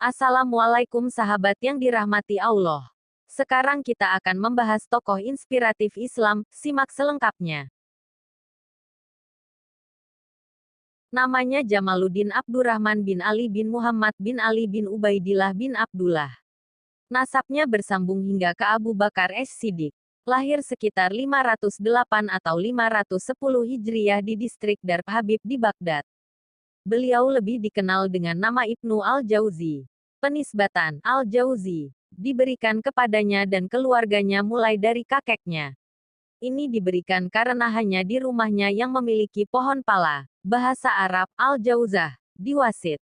Assalamualaikum sahabat yang dirahmati Allah. Sekarang kita akan membahas tokoh inspiratif Islam, simak selengkapnya. Namanya Jamaluddin Abdurrahman bin Ali bin Muhammad bin Ali bin Ubaidillah bin Abdullah. Nasabnya bersambung hingga ke Abu Bakar as-Siddiq. Lahir sekitar 508 atau 510 Hijriah di distrik Darb Habib di Baghdad. Beliau lebih dikenal dengan nama Ibnu al-Jauzi. Penisbatan al-Jauzi diberikan kepadanya dan keluarganya mulai dari kakeknya. Ini diberikan karena hanya di rumahnya yang memiliki pohon pala. Bahasa Arab, al-Jauzah, diwasit.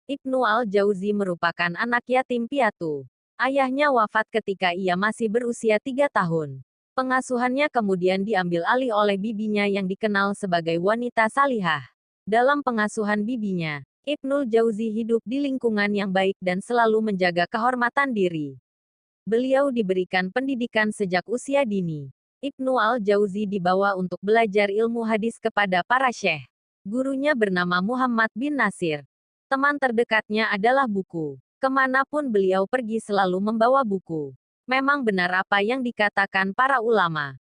Ibnu al-Jauzi merupakan anak yatim piatu. Ayahnya wafat ketika ia masih berusia 3 tahun. Pengasuhannya kemudian diambil alih oleh bibinya yang dikenal sebagai wanita salihah. Dalam pengasuhan bibinya, Ibnul Jauzi hidup di lingkungan yang baik dan selalu menjaga kehormatan diri. Beliau diberikan pendidikan sejak usia dini. Ibnu al-Jauzi dibawa untuk belajar ilmu hadis kepada para syekh. Gurunya bernama Muhammad bin Nasir. Teman terdekatnya adalah buku. Kemanapun beliau pergi selalu membawa buku. Memang benar apa yang dikatakan para ulama.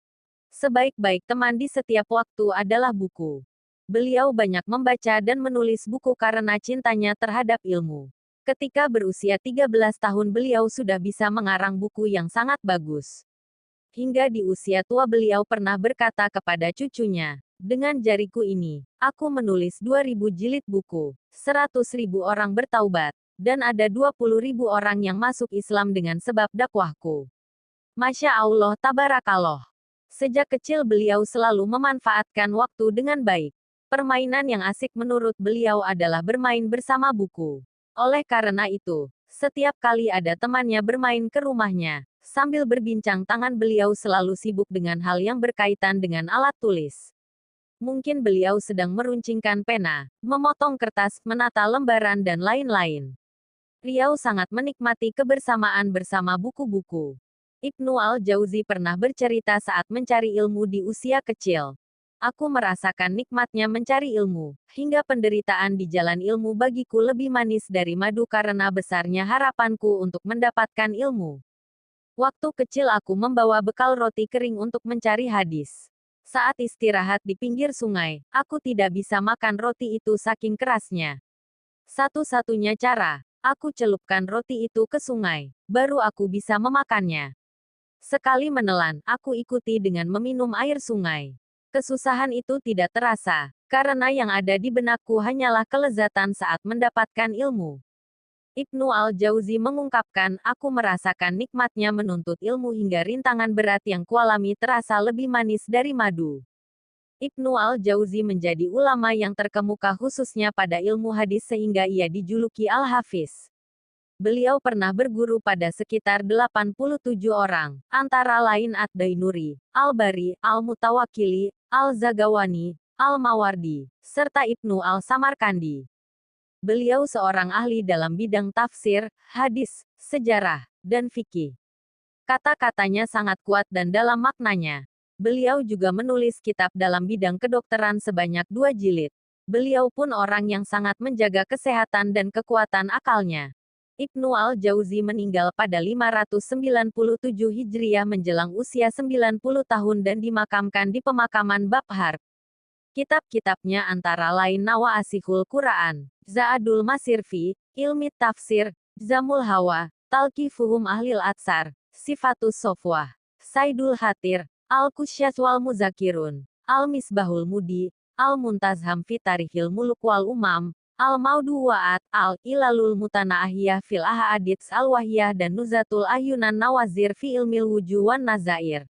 Sebaik-baik teman di setiap waktu adalah buku. Beliau banyak membaca dan menulis buku karena cintanya terhadap ilmu. Ketika berusia 13 tahun beliau sudah bisa mengarang buku yang sangat bagus. Hingga di usia tua beliau pernah berkata kepada cucunya, dengan jariku ini, aku menulis 2000 jilid buku, 100.000 orang bertaubat, dan ada 20.000 orang yang masuk Islam dengan sebab dakwahku. Masya Allah tabarakallah. Sejak kecil beliau selalu memanfaatkan waktu dengan baik. Permainan yang asik menurut beliau adalah bermain bersama buku. Oleh karena itu, setiap kali ada temannya bermain ke rumahnya, sambil berbincang tangan beliau selalu sibuk dengan hal yang berkaitan dengan alat tulis. Mungkin beliau sedang meruncingkan pena, memotong kertas, menata lembaran dan lain-lain. Beliau sangat menikmati kebersamaan bersama buku-buku. Ibnu al-Jauzi pernah bercerita saat mencari ilmu di usia kecil. Aku merasakan nikmatnya mencari ilmu, hingga penderitaan di jalan ilmu bagiku lebih manis dari madu karena besarnya harapanku untuk mendapatkan ilmu. Waktu kecil aku membawa bekal roti kering untuk mencari hadis. Saat istirahat di pinggir sungai, aku tidak bisa makan roti itu saking kerasnya. Satu-satunya cara, aku celupkan roti itu ke sungai, baru aku bisa memakannya. Sekali menelan, aku ikuti dengan meminum air sungai. Kesusahan itu tidak terasa, karena yang ada di benakku hanyalah kelezatan saat mendapatkan ilmu. Ibnu al-Jauzi mengungkapkan, aku merasakan nikmatnya menuntut ilmu hingga rintangan berat yang kualami terasa lebih manis dari madu. Ibnu al-Jauzi menjadi ulama yang terkemuka khususnya pada ilmu hadis sehingga ia dijuluki Al-Hafiz. Beliau pernah berguru pada sekitar 87 orang, antara lain Ad-Dainuri, Al-Bari, Al-Mutawakkili, Al-Zagawani, Al-Mawardi, serta Ibnu al-Samarkandi. Beliau seorang ahli dalam bidang tafsir, hadis, sejarah, dan fikih. Kata-katanya sangat kuat dan dalam maknanya. Beliau juga menulis kitab dalam bidang kedokteran sebanyak 2 jilid. Beliau pun orang yang sangat menjaga kesehatan dan kekuatan akalnya. Ibnu al-Jauzi meninggal pada 597 Hijriah menjelang usia 90 tahun dan dimakamkan di pemakaman Babhar. Kitab-kitabnya antara lain Nawaasihul Quran, Za'adul Masirfi, Ilmi Tafsir, Zamul Hawa, Talqifuhum Ahlil Atsar, Sifatus Sofwah, Saidul Hatir, Al-Kusyas wal Muzakirun, Al-Misbahul Mudi, Al-Muntazham fi Tarikhil Muluk wal Umam, Al-Maudu'at, Al-Ilalul Mutana'ahiyah fil Ahadits Al-Wahyah dan Nuzatul Ahyunan Nawazir fi Ilmil Wujuh wan Nazair.